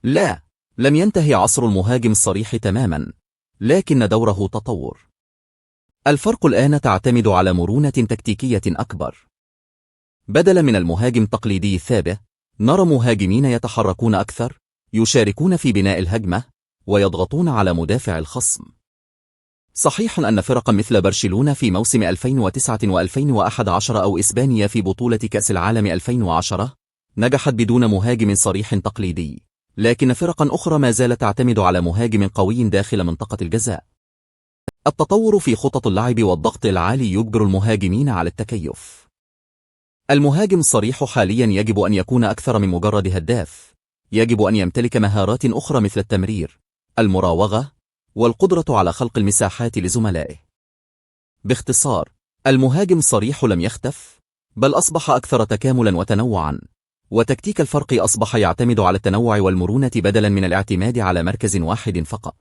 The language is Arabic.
لا، لم ينتهي عصر المهاجم الصريح تماما، لكن دوره تطور. الفرق الآن تعتمد على مرونة تكتيكية أكبر. بدلا من المهاجم التقليدي الثابت، نرى مهاجمين يتحركون أكثر، يشاركون في بناء الهجمة، ويضغطون على مدافع الخصم. صحيح أن فرقا مثل برشلونة في موسم 2009 و2011 أو إسبانيا في بطولة كأس العالم 2010 نجحت بدون مهاجم صريح تقليدي، لكن فرقا أخرى ما زالت تعتمد على مهاجم قوي داخل منطقة الجزاء. التطور في خطط اللعب والضغط العالي يجبر المهاجمين على التكيف. المهاجم الصريح حاليا يجب أن يكون أكثر من مجرد هداف، يجب أن يمتلك مهارات أخرى مثل التمرير، المراوغة، والقدرة على خلق المساحات لزملائه. باختصار، المهاجم الصريح لم يختف، بل أصبح أكثر تكاملا وتنوعا، وتكتيك الفرق أصبح يعتمد على التنوع والمرونة بدلا من الاعتماد على مركز واحد فقط.